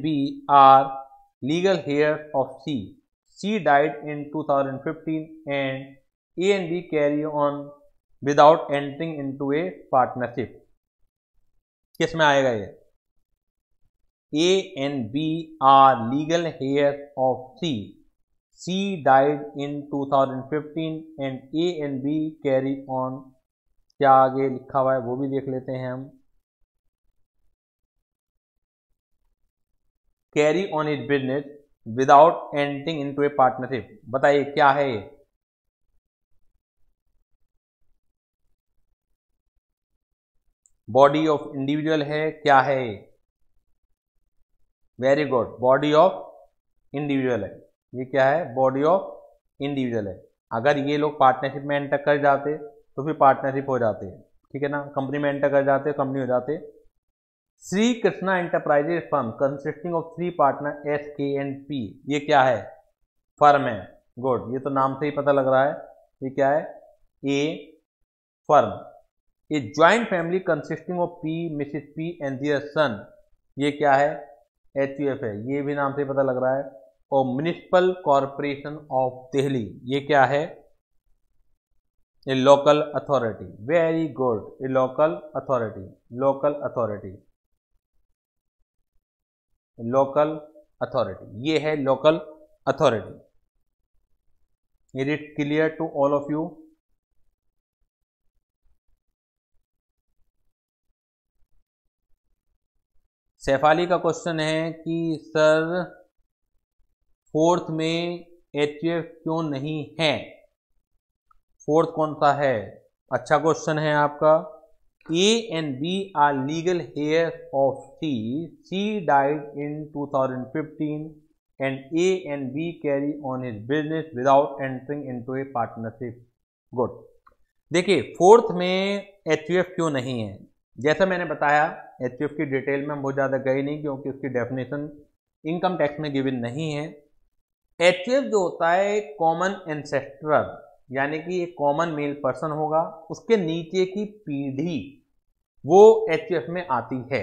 B are legal heir of C. C died in 2015 and A and B carry on without entering into a partnership। किस में आएगा ये? A and B are legal heirs of C। C died in 2015 and A and B carry on। क्या आगे लिखा हुआ है वो भी देख लेते हैं हम। Carry on his business without entering into a partnership। बताइए क्या है ये? बॉडी ऑफ इंडिविजुअल है, क्या है? Very good, body of individual है। ये क्या है? बॉडी ऑफ इंडिविजुअल है। अगर ये लोग पार्टनरशिप में एंटर कर जाते तो फिर पार्टनरशिप हो जाते हैं, ठीक है ना। कंपनी में एंटर कर जाते कंपनी हो जाते। Shri Krishna enterprises firm consisting of 3 partner S के एंड पी, ये क्या है? फर्म है। गुड, ये तो नाम से ही पता लग रहा है ये क्या है? A firm. A joint family consisting of P, Mrs P and their son, ये क्या है? HUF है, ये भी नाम से पता लग रहा है। और म्युनिसिपल कॉरपोरेशन ऑफ दिल्ली, ये क्या है? A local authority. Very good, a local authority. Local authority, local authority, ये है local authority. Is it clear to all of you? Saifali का क्वेश्चन है कि सर फोर्थ में HUF क्यों नहीं है? फोर्थ कौन सा है? अच्छा क्वेश्चन है आपका। A and B are legal heirs of C। C died in 2015 and A and B carry on his business without entering into a partnership। Good. देखिए फोर्थ में HUF क्यों नहीं है? जैसा मैंने बताया HUF की डिटेल में हम बहुत ज़्यादा गए नहीं, क्योंकि उसकी डेफिनेशन इनकम टैक्स में गिवन नहीं है। HUF जो होता है कॉमन एंसेस्टर, यानी कि एक कॉमन मेल पर्सन होगा, उसके नीचे की पीढ़ी वो HUF में आती है।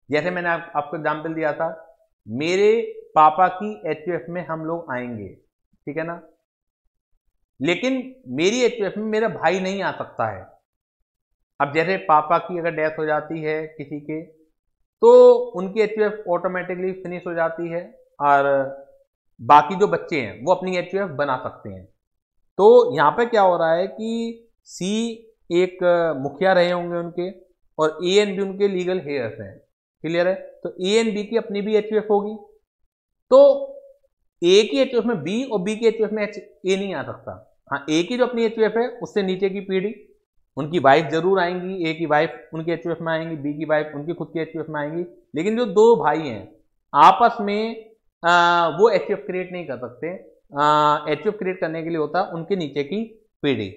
जैसे मैंने आपको एग्जाम्पल दिया था, मेरे पापा की HUF में हम लोग आएंगे, ठीक है ना, लेकिन मेरी HUF में मेरा भाई नहीं आ सकता है। अब जैसे पापा की अगर डेथ हो जाती है किसी के, तो उनकी HUF ऑटोमेटिकली फिनिश हो जाती है, और बाकी जो बच्चे हैं वो अपनी HUF बना सकते हैं। तो यहाँ पे क्या हो रहा है कि C एक मुखिया रहे होंगे उनके, और A एंड B उनके लीगल हेयर्स हैं। क्लियर है? तो A एंड B की अपनी भी HUF होगी, तो ए की एचयूएफ में बी और बी की एचयूएफ में ए नहीं आ सकता। हाँ, ए की जो अपनी एचयूएफ है उससे नीचे की पीढ़ी, उनकी वाइफ जरूर आएंगी, ए की वाइफ उनकी एचयूएफ में आएंगी, बी की वाइफ उनकी खुद की एचयूएफ में आएंगी, लेकिन जो दो भाई हैं आपस में वो एचयूएफ क्रिएट नहीं कर सकते। एचयूएफ क्रिएट करने के लिए होता उनके नीचे की पीढ़ी।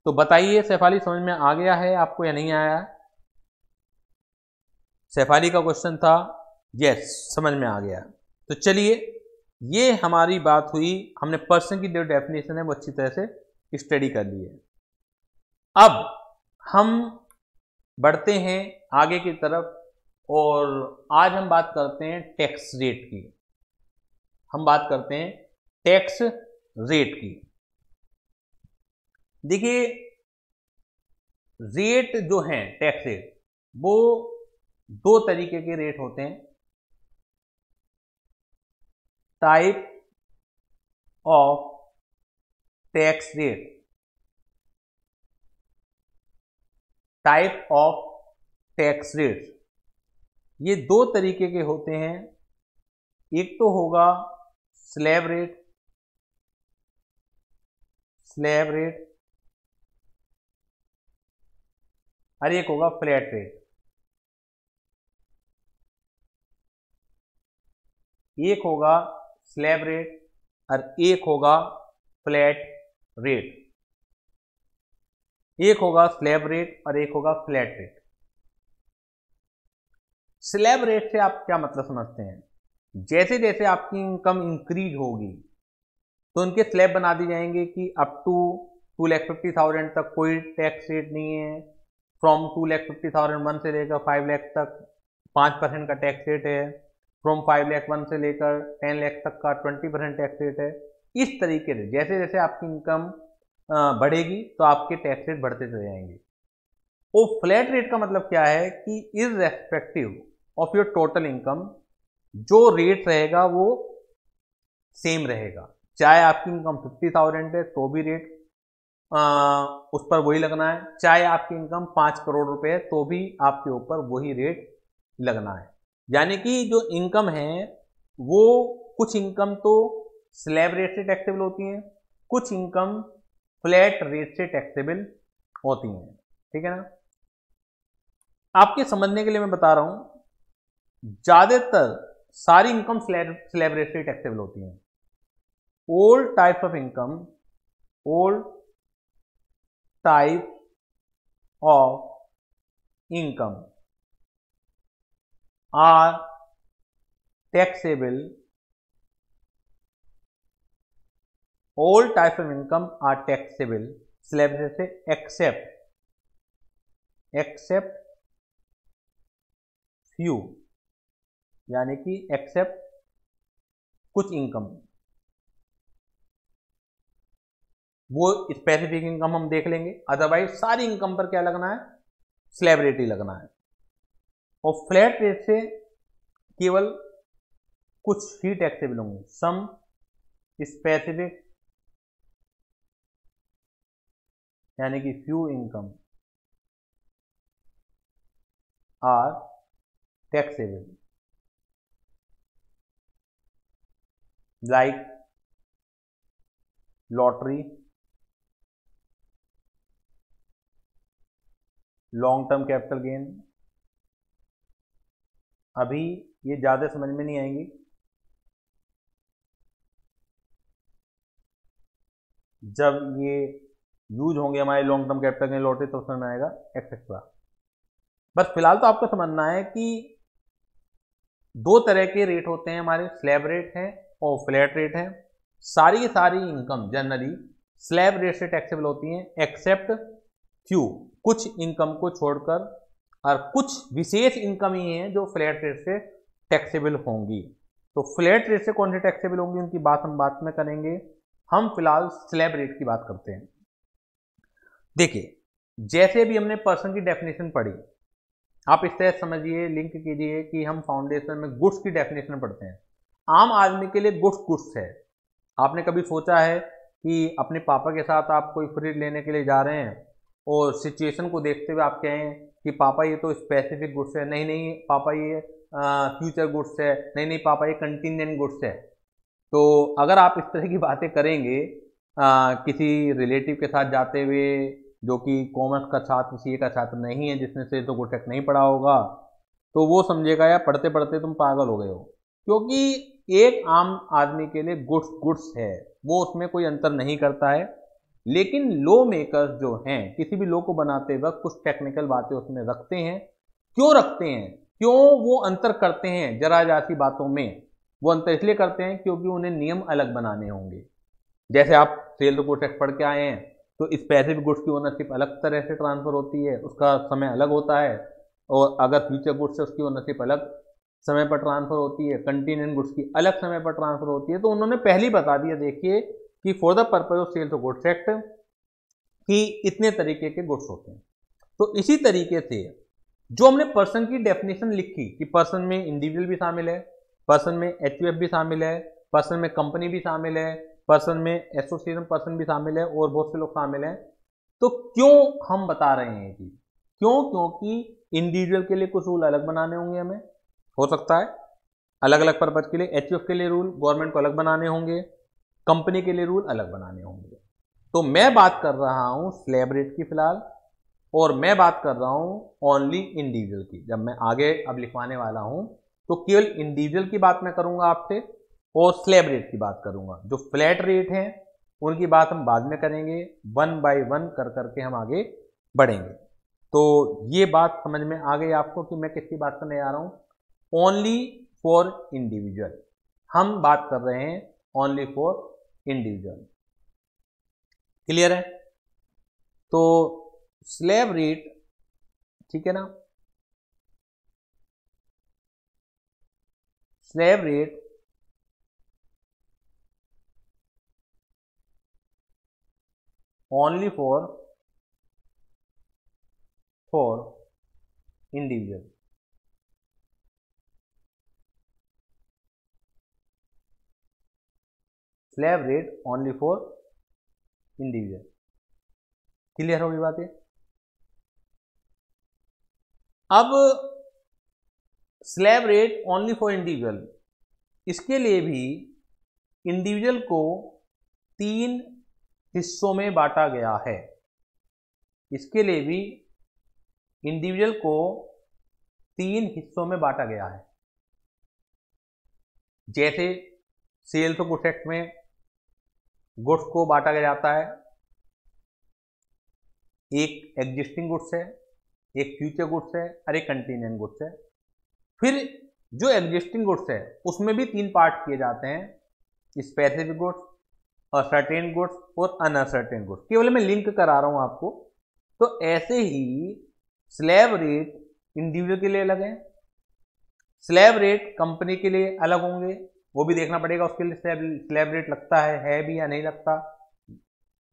तो बताइए शेफाली, समझ में आ गया है आपको या नहीं आया? शेफाली का क्वेश्चन था, यस समझ में आ गया। तो चलिए, ये हमारी बात हुई, हमने पर्सन की जो डेफिनेशन है वो अच्छी तरह से स्टडी कर ली है। अब हम बढ़ते हैं आगे की तरफ और आज हम बात करते हैं टैक्स रेट की। हम बात करते हैं टैक्स रेट की। देखिए, रेट जो है टैक्स रेट, वो दो तरीके के रेट होते हैं। Type of tax rate, type of tax rate, ये दो तरीके के होते हैं। एक तो होगा स्लैब रेट, स्लैब रेट, और एक होगा फ्लैट रेट। एक होगा स्लैब रेट और एक होगा फ्लैट रेट। एक होगा स्लैब रेट और एक होगा फ्लैट रेट। स्लैब रेट से आप क्या मतलब समझते हैं? जैसे जैसे आपकी इनकम इंक्रीज होगी तो उनके स्लैब बना दी जाएंगे कि अप टू 2,50,000 तक कोई टैक्स रेट नहीं है, फ्रॉम 2,50,001 से लेकर 5 लाख तक 5% का टैक्स रेट है, फ्रॉम 5 लाख 1 से लेकर 10 लाख तक का 20% टैक्स रेट है। इस तरीके से जैसे जैसे आपकी इनकम बढ़ेगी तो आपके टैक्स रेट बढ़ते चले जाएंगे। और फ्लैट रेट का मतलब क्या है कि irrespective of your total income जो रेट रहेगा वो सेम रहेगा। चाहे आपकी इनकम 50,000 है तो भी रेट उस पर वही लगना है, चाहे आपकी इनकम 5 करोड़ रुपए है तो भी आपके ऊपर वही रेट लगना है। यानी कि जो इनकम है वो कुछ इनकम तो स्लैब रेट से टैक्सेबल होती हैं, कुछ इनकम फ्लैट रेट से टैक्सेबल होती हैं। ठीक है ना? आपके समझने के लिए मैं बता रहा हूं, ज्यादातर सारी इनकम स्लैब रेट से टैक्सेबल होती हैं। all types of income, all type of income are taxable. All types of income are taxable slab rate से except few, यानी कि except कुछ इनकम, वो स्पेसिफिक इनकम हम देख लेंगे, अदरवाइज सारी इनकम पर क्या लगना है? स्लैब रेट ही लगना है। और फ्लैट रेट से केवल कुछ ही टैक्सेबल होंगे, सम स्पेसिफिक, यानी कि few income are taxable, like lottery, long term capital gain. अभी ये ज्यादा समझ में नहीं आएंगी, जब ये यूज होंगे हमारे long term capital gain lottery तो समझ में आएगा एक्सेट्रा। बस फिलहाल तो आपको समझना है कि दो तरह के रेट होते हैं हमारे, स्लैब रेट है और फ्लैट रेट है। सारी की सारी इनकम जनरली स्लैब रेट से टैक्सेबल होती हैं एक्सेप्ट फ्यू, कुछ इनकम को छोड़कर, और कुछ विशेष इनकम ही हैं जो फ्लैट रेट से टैक्सेबल होंगी। तो फ्लैट रेट से कौन सी टैक्सेबल होंगी उनकी बात हम बाद में करेंगे। हम फिलहाल स्लैब रेट की बात करते हैं। देखिए, जैसे भी हमने पर्सन की डेफिनेशन पढ़ी, आप इस तरह समझिए, लिंक कीजिए कि हम फाउंडेशन में गुड्स की डेफिनेशन पढ़ते हैं। आम आदमी के लिए गुड्स गुड्स है। आपने कभी सोचा है कि अपने पापा के साथ आप कोई फ्रिज लेने के लिए जा रहे हैं और सिचुएशन को देखते हुए आप कहें कि पापा ये तो स्पेसिफिक गुड्स है, नहीं नहीं पापा ये फ्यूचर गुड्स है, नहीं नहीं पापा ये कंटिजेंट गुड्स है। तो अगर आप इस तरह की बातें करेंगे किसी रिलेटिव के साथ जाते हुए जो कि कॉमर्स का छात्र, सीए का छात्र नहीं है, जिसने से तो गुड टेक नहीं पढ़ा होगा, तो वो समझेगा यार पढ़ते पढ़ते तुम पागल हो गए हो। क्योंकि एक आम आदमी के लिए गुड्स गुड्स है, वो उसमें कोई अंतर नहीं करता है। लेकिन लॉ मेकर्स जो हैं, किसी भी लॉ को बनाते वक्त कुछ टेक्निकल बातें उसमें रखते हैं। क्यों रखते हैं, क्यों वो अंतर करते हैं जरा जासी बातों में? वो अंतर इसलिए करते हैं क्योंकि उन्हें नियम अलग बनाने होंगे। जैसे आप सेल तो गुड टैक्स पढ़ के आए हैं, तो इस पैसिव गुड्स की ओनरशिप अलग तरह से ट्रांसफर होती है, उसका समय अलग होता है। और अगर फ्यूचर गुड्स है उसकी ओनरशिप अलग समय पर ट्रांसफर होती है, कंटीनेंट गुड्स की अलग समय पर ट्रांसफर होती है। तो उन्होंने पहले ही बता दिया, देखिए कि for the purpose of sale to goods act कि इतने तरीके के गुड्स होते हैं। तो इसी तरीके से जो हमने पर्सन की डेफिनेशन लिखी कि पर्सन में इंडिविजुअल भी शामिल है, पर्सन में एचयूएफ भी शामिल है, पर्सन में कंपनी भी शामिल है, पर्सन में एसोसिएशन पर्सन भी शामिल है और बहुत से लोग शामिल हैं। तो क्यों हम बता रहे हैं कि क्यों? क्योंकि इंडिविजुअल के लिए कुछ रूल अलग बनाने होंगे हमें, हो सकता है अलग अलग पर्पज के लिए। एचयूएफ के लिए रूल गवर्नमेंट को अलग बनाने होंगे, कंपनी के लिए रूल अलग बनाने होंगे। तो मैं बात कर रहा हूं स्लैब रेट की फिलहाल, और मैं बात कर रहा हूं ओनली इंडिविजुअल की। जब मैं आगे अब लिखवाने वाला हूं तो केवल इंडिविजुअल की बात मैं करूंगा आपसे और स्लैब रेट की बात करूंगा। जो फ्लैट रेट हैं उनकी बात हम बाद में करेंगे, वन बाय वन कर करके हम आगे बढ़ेंगे। तो ये बात समझ में आ गई आपको कि मैं किसकी बात करने जा रहा हूं? ओनली फॉर इंडिविजुअल हम बात कर रहे हैं, ओनली फॉर इंडिविजुअल। क्लियर है? तो स्लैब रेट, ठीक है ना, slab rate only for individual. Slab rate only for individual. Clear होगी बात ये? अब slab rate only for individual, इसके लिए भी इंडिविजुअल को 3 हिस्सों में बांटा गया है। इसके लिए भी इंडिविजुअल को 3 हिस्सों में बांटा गया है। जैसे सेल्स ऑफ गुड्स एक्ट में गुड्स को बांटा गया जाता है, एक एग्जिस्टिंग गुड्स है, एक फ्यूचर गुड्स है और एक कंटीनेंट गुड्स है। फिर जो एग्जिस्टिंग गुड्स है उसमें भी 3 पार्ट किए जाते हैं, स्पेसिफिक गुड्स, सर्टेन गुड्स और अनसर्टेन गुड्स। केवल मैं लिंक करा रहा हूं आपको। तो ऐसे ही स्लैब रेट इंडिविजुअल के लिए अलग है, स्लैब रेट कंपनी के लिए अलग होंगे, वो भी देखना पड़ेगा उसके लिए स्लैब रेट लगता है भी या नहीं लगता।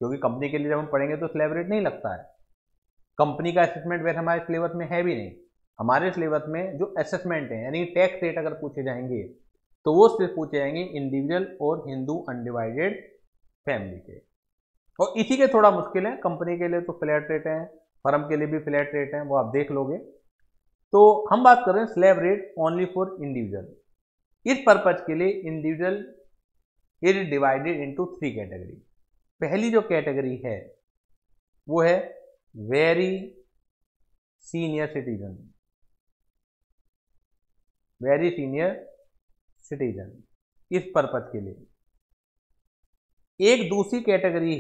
क्योंकि कंपनी के लिए जब हम पढ़ेंगे तो स्लैब रेट नहीं लगता है। कंपनी का असेसमेंट वैसे हमारे सिलेबस में है भी नहीं। हमारे सिलेबस में जो असेसमेंट है यानी टैक्स रेट अगर पूछे जाएंगे तो वो सिर्फ पूछे जाएंगे इंडिविजुअल और हिंदू अनडिवाइडेड फैमिली के। और इसी के थोड़ा मुश्किल है, कंपनी के लिए तो फ्लैट रेट है, फर्म के लिए भी फ्लैट रेट है, वो आप देख लोगे। तो हम बात कर रहे हैं slab rate only for individual. इस पर्पज के लिए individual is divided into 3 category. पहली जो कैटेगरी है वो है very senior citizen. Very senior citizen इस पर्पज के लिए। एक दूसरी कैटेगरी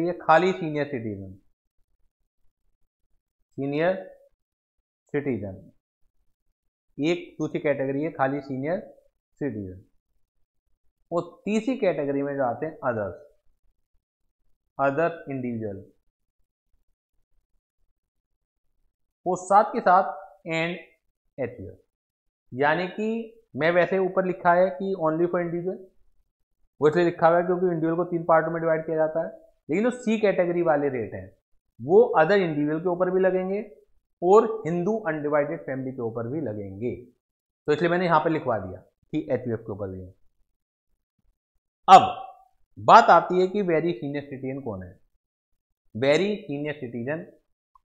है खाली सीनियर सिटीजन। सीनियर सिटीजन एक दूसरी कैटेगरी है, खाली सीनियर सिटीजन। और तीसरी कैटेगरी में जो आते हैं अदर इंडिविजुअल, वो साथ के साथ एंड एचयूएफ। यानी कि मैं वैसे ऊपर लिखा है कि ओनली फॉर इंडिविजुअल, वैसे लिखा हुआ है क्योंकि इंडिविजुअल को 3 पार्टों में डिवाइड किया जाता है। लेकिन जो सी कैटेगरी वाले रेट हैं वो अदर इंडिविजुअल के ऊपर भी लगेंगे और हिंदू अनडिवाइडेड फैमिली के ऊपर भी लगेंगे। तो इसलिए मैंने यहां पर लिखवा दिया कि एचयूएफ के ऊपर भी है। अब बात आती है कि वेरी सीनियर सिटीजन कौन है। वेरी सीनियर सिटीजन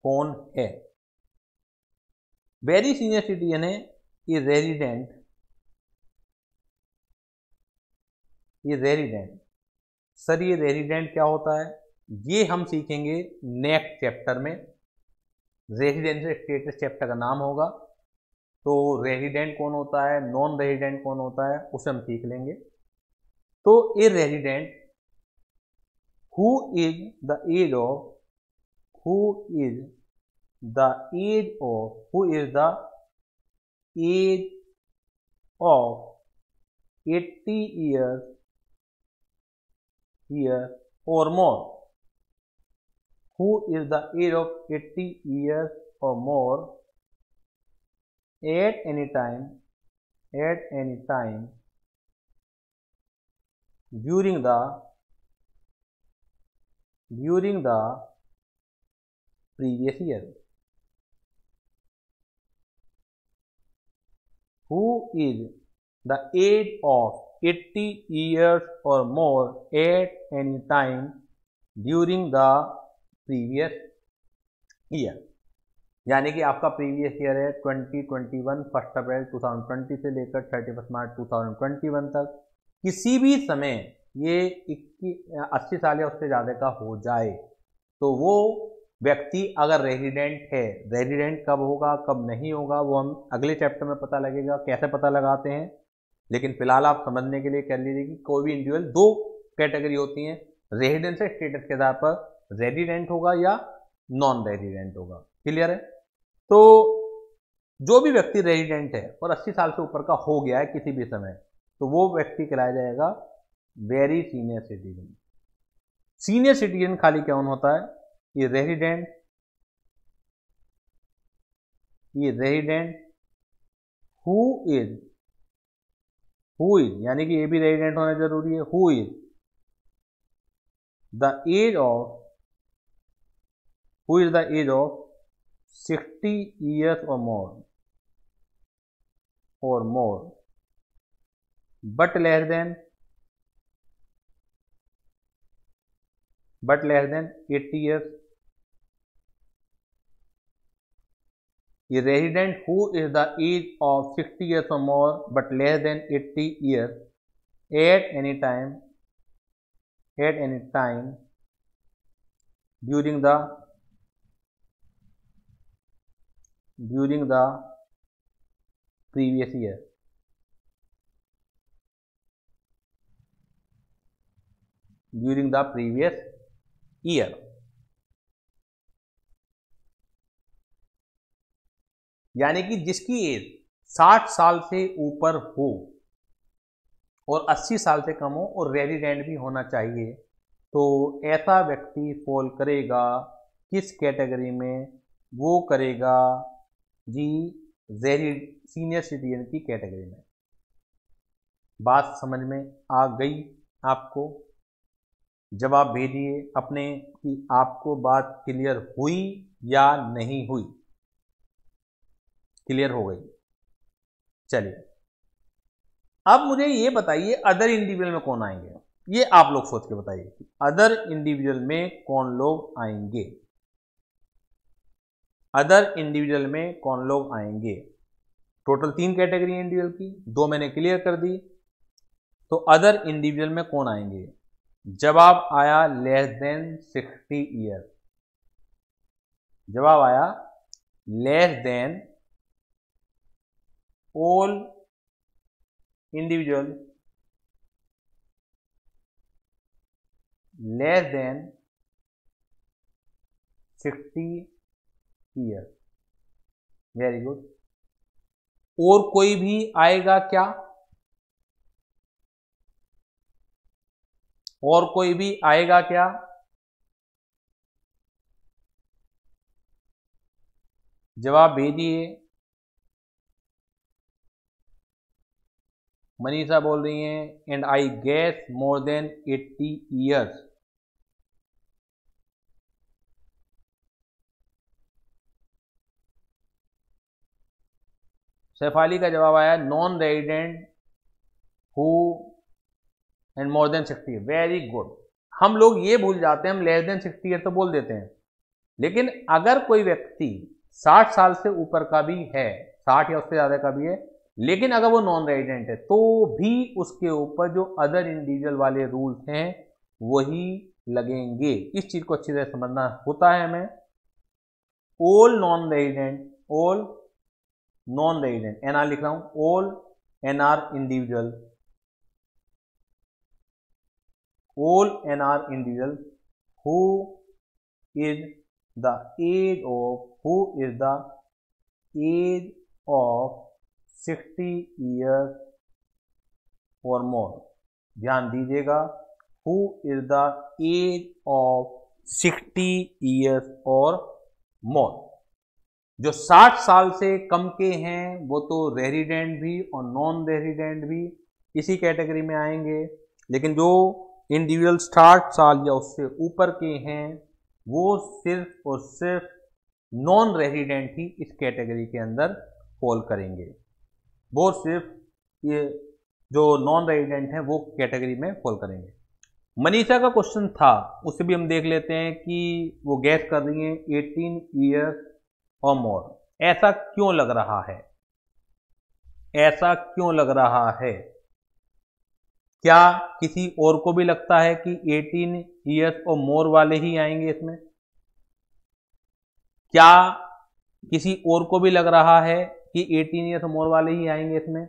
कौन है? वेरी सीनियर सिटीजन है ये रेजिडेंट ये रेजिडेंट। सर ये रेजिडेंट क्या होता है, ये हम सीखेंगे नेक्स्ट चैप्टर में। रेजिडेंशियल स्टेटस चैप्टर का नाम होगा, तो रेजिडेंट कौन होता है, नॉन रेजिडेंट कौन होता है, उसे हम सीख लेंगे। तो a resident who is the age of who is the age of who is the age of 80 years or more, who is the age of 80 years or more at any time during the previous year, who is the age of 80 years or more at any time during the previous year। यानी कि आपका previous year है 2021, 1 अप्रैल 2020 से लेकर 31 मार्च 2021 तक। किसी भी समय ये 80 साल या उससे ज़्यादा का हो जाए तो वो व्यक्ति अगर रेजिडेंट है, रेजिडेंट कब होगा कब नहीं होगा वो हम अगले चैप्टर में पता लगेगा कैसे पता लगाते हैं। लेकिन फिलहाल आप समझने के लिए कर लीजिए कि कोई भी इंडिविजुअल दो कैटेगरी होती हैं, रेजिडेंशियल स्टेटस के आधार पर रेजिडेंट होगा या नॉन रेजिडेंट होगा। क्लियर है? तो जो भी व्यक्ति रेजिडेंट है और 80 साल से ऊपर का हो गया है किसी भी समय, तो वो व्यक्ति कहलाया जाएगा very senior citizen. Senior citizen खाली कौन होता है, ये रेजिडेंट हु इज यानी कि ये भी रेजिडेंट होना जरूरी है, who is the age of 60 years or more but less than 80 years। ये resident who is the age of 60 years or more but less than 80 years at any time during the previous year। यानी कि जिसकी as 60 साल से ऊपर हो और 80 साल से कम हो और रेजिडेंट भी होना चाहिए, तो ऐसा व्यक्ति फॉल करेगा किस कैटेगरी में, वो करेगा जी सीनियर सिटीजन की कैटेगरी में। बात समझ में आ गई आपको? जवाब भेजिए अपने कि आपको बात क्लियर हुई या नहीं हुई। क्लियर हो गई? चलिए अब मुझे ये बताइए अदर इंडिविजुअल में कौन आएंगे, ये आप लोग सोच के बताइए कि अदर इंडिविजुअल में कौन लोग आएंगे। अदर इंडिविजुअल में कौन लोग आएंगे? टोटल 3 कैटेगरी इंडिविजुअल की, 2 मैंने क्लियर कर दी। तो अदर इंडिविजुअल में कौन आएंगे? जवाब आया लेस देन 60 ईयर। जवाब आया less than all individual less than 60 years। Very good. और कोई भी आएगा क्या? और कोई भी आएगा क्या? जवाब भेजिए। मनीषा बोल रही हैं and I guess more than 80 years। Shefali का जवाब आया non resident who and more than 60। Very good. हम लोग ये भूल जाते हैं, हम लेस देन 60 ईयर तो बोल देते हैं, लेकिन अगर कोई व्यक्ति 60 साल से ऊपर का भी है, 60 या उससे ज़्यादा का भी है, लेकिन अगर वो नॉन रेजिडेंट है तो भी उसके ऊपर जो अदर इंडिविजुअल वाले रूल्स हैं वही लगेंगे। इस चीज को अच्छी तरह समझना होता है हमें। ऑल नॉन रेजिडेंट एनआर लिख रहा हूं, all NR individual who is the age of 60 years or more। ध्यान दीजिएगा, who is the age of 60 years or more। जो 60 साल से कम के हैं वो तो रेजिडेंट भी और नॉन रेजिडेंट भी इसी कैटेगरी में आएंगे, लेकिन जो इंडिविजुअल 60 साल या उससे ऊपर के हैं वो सिर्फ और सिर्फ नॉन रेजिडेंट ही इस कैटेगरी के अंदर फॉल करेंगे। वो सिर्फ ये जो नॉन रेजिडेंट हैं वो कैटेगरी में फॉल करेंगे। मनीषा का क्वेश्चन था, उससे भी हम देख लेते हैं कि वो गैस कर रही हैं 18 ईयर्स और मोर। ऐसा क्यों लग रहा है, ऐसा क्यों लग रहा है? क्या किसी और को भी लगता है कि 18 ईयर्स और मोर वाले ही आएंगे इसमें? क्या किसी और को भी लग रहा है कि 18 ईयर्स और मोर वाले ही आएंगे इसमें?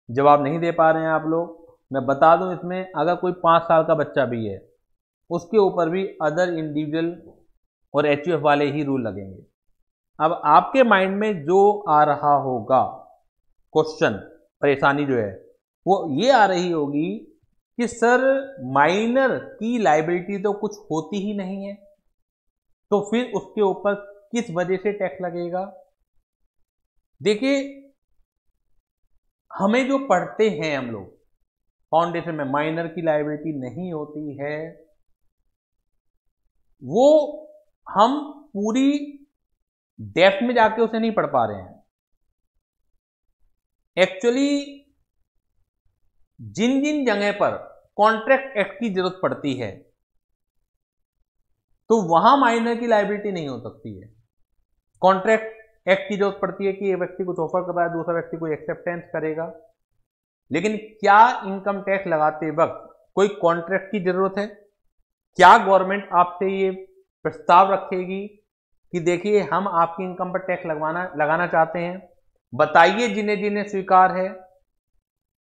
जवाब नहीं दे पा रहे हैं आप लोग। मैं बता दूं, इसमें अगर कोई 5 साल का बच्चा भी है उसके ऊपर भी अदर इंडिविजुअल और एचयूएफ वाले ही रूल लगेंगे। अब आपके माइंड में जो आ रहा होगा क्वेश्चन, परेशानी जो है वो ये आ रही होगी कि सर माइनर की लायबिलिटी तो कुछ होती ही नहीं है, तो फिर उसके ऊपर किस वजह से टैक्स लगेगा? देखिए, हमें जो पढ़ते हैं हम लोग फाउंडेशन में, माइनर की लायबिलिटी नहीं होती है, वो हम पूरी डेप्थ में जाके उसे नहीं पढ़ पा रहे हैं। एक्चुअली जिन जिन जगह पर कॉन्ट्रैक्ट एक्ट की जरूरत पड़ती है तो वहां माइनर की लायबिलिटी नहीं हो सकती है। कॉन्ट्रैक्ट एक्ट की जरूरत पड़ती है कि एक व्यक्ति कुछ ऑफर कर रहा है, दूसरा व्यक्ति कोई एक्सेप्टेंस करेगा, लेकिन क्या इनकम टैक्स लगाते वक्त कोई कॉन्ट्रैक्ट की जरूरत है? क्या गवर्नमेंट आपसे ये प्रस्ताव रखेगी कि देखिए हम आपकी इनकम पर टैक्स लगाना चाहते हैं, बताइए जिन्हें जिन्हें स्वीकार है?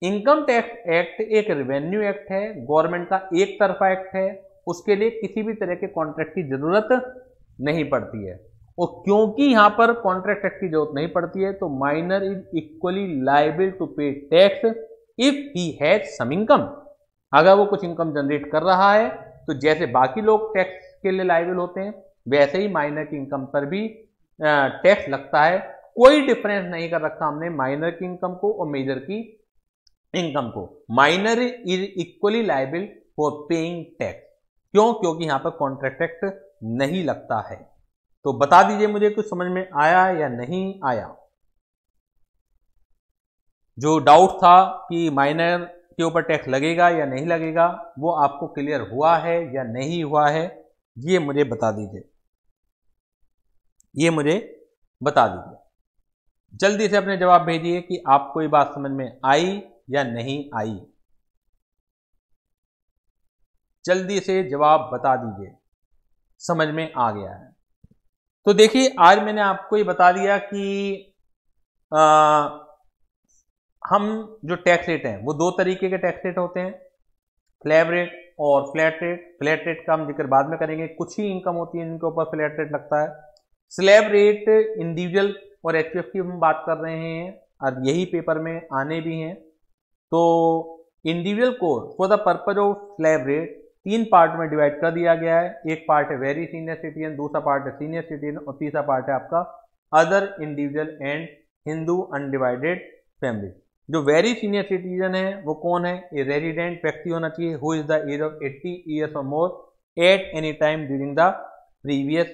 इनकम टैक्स एक्ट एक रेवेन्यू एक्ट है, गवर्नमेंट का एक तरफा एक्ट है, उसके लिए किसी भी तरह के कॉन्ट्रैक्ट की जरूरत नहीं पड़ती है। और क्योंकि यहां पर कॉन्ट्रैक्ट एक्ट की जरूरत नहीं पड़ती है तो minor is equally liable to pay tax if he has some income. अगर वो कुछ इनकम जनरेट कर रहा है तो जैसे बाकी लोग टैक्स के लिए लायबल होते हैं वैसे ही माइनर की इनकम पर भी टैक्स लगता है। कोई डिफरेंस नहीं कर रखा हमने माइनर की इनकम को और मेजर की इनकम को। Minor is equally liable for paying tax. क्यों? क्योंकि यहां पर कॉन्ट्रैक्ट एक्ट नहीं लगता है। तो बता दीजिए मुझे, कुछ समझ में आया या नहीं आया? जो डाउट था कि माइनर के ऊपर टैक्स लगेगा या नहीं लगेगा, वो आपको क्लियर हुआ है या नहीं हुआ है, ये मुझे बता दीजिए, ये मुझे बता दीजिए। जल्दी से अपने जवाब भेजिए कि आपको ये बात समझ में आई या नहीं आई। जल्दी से जवाब बता दीजिए, समझ में आ गया है तो देखिए, आज मैंने आपको ये बता दिया कि हम जो टैक्स रेट हैं वो दो तरीके के टैक्स रेट होते हैं, स्लैब रेट और फ्लैट रेट। फ्लैट रेट का हम जिक्र बाद में करेंगे, कुछ ही इनकम होती है जिनके ऊपर फ्लैट रेट लगता है। स्लैब रेट इंडिविजुअल और एचयूएफ की हम बात कर रहे हैं और यही पेपर में आने भी हैं। तो इंडिविजुअल को for the purpose of slab rate 3 part में डिवाइड कर दिया गया है। एक पार्ट है वेरी सीनियर सिटीजन, दूसरा पार्ट है सीनियर सिटीजन और तीसरा पार्ट है आपका other individual and Hindu undivided family. जो वेरी सीनियर सिटीजन है वो कौन है? ए रेजिडेंट व्यक्ति होना चाहिए who is the age of 80 years और more at any time during the previous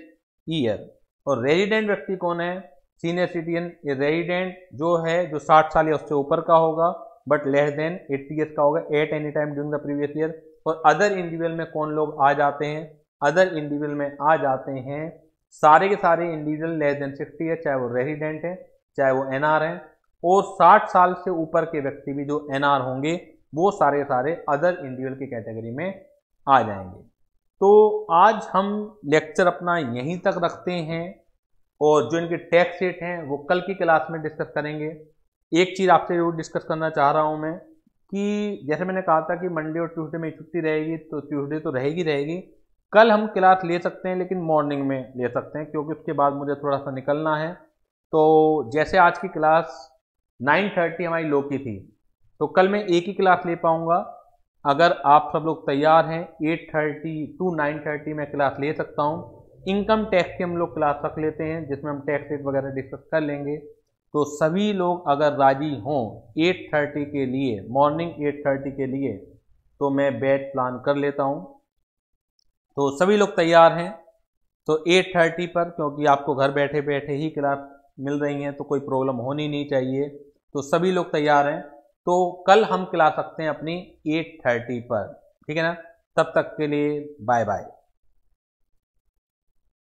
year. और रेजिडेंट व्यक्ति कौन है? सीनियर सिटीजन ए रेजिडेंट जो है जो 60 साल या उससे ऊपर का होगा बट लेस देन 80 ईयर्स का होगा eight any time during the previous year. और अदर इंडिविजुअल में कौन लोग आ जाते हैं? अदर इंडिविजुअल में आ जाते हैं सारे के सारे इंडिविजुअल लेस देन 60 है, चाहे वो रेजिडेंट है चाहे वो एनआर है, और 60 साल से ऊपर के व्यक्ति भी जो एनआर होंगे वो सारे सारे अदर इंडिविजुअल की कैटेगरी में आ जाएंगे। तो आज हम लेक्चर अपना यहीं तक रखते हैं, और जो इनके टैक्स रेट हैं वो कल की क्लास में डिस्कस करेंगे। एक चीज़ आपसे जरूर डिस्कस करना चाह रहा हूं मैं कि जैसे मैंने कहा था कि मंडे और ट्यूसडे में छुट्टी रहेगी, तो ट्यूसडे तो रहेगी। कल हम क्लास ले सकते हैं लेकिन मॉर्निंग में ले सकते हैं, क्योंकि उसके बाद मुझे थोड़ा सा निकलना है। तो जैसे आज की क्लास 9:30 हमारी लो की थी, तो कल मैं एक ही क्लास ले पाऊंगा। अगर आप सब लोग तैयार हैं 8:30 to 9:30 में क्लास ले सकता हूं। इनकम टैक्स की हम लोग क्लास रख लेते हैं जिसमें हम टैक्स रेट वगैरह डिस्कस कर लेंगे। तो सभी लोग अगर राजी हों 8:30 के लिए, मॉर्निंग 8:30 के लिए, तो मैं बैच प्लान कर लेता हूं। तो सभी लोग तैयार हैं तो 8:30 पर, क्योंकि आपको घर बैठे बैठे ही क्लास मिल रही हैं तो कोई प्रॉब्लम होनी नहीं चाहिए। तो सभी लोग तैयार हैं, तो कल हम क्लास रखते हैं अपनी 8:30 पर, ठीक है ना। तब तक के लिए बाय बाय।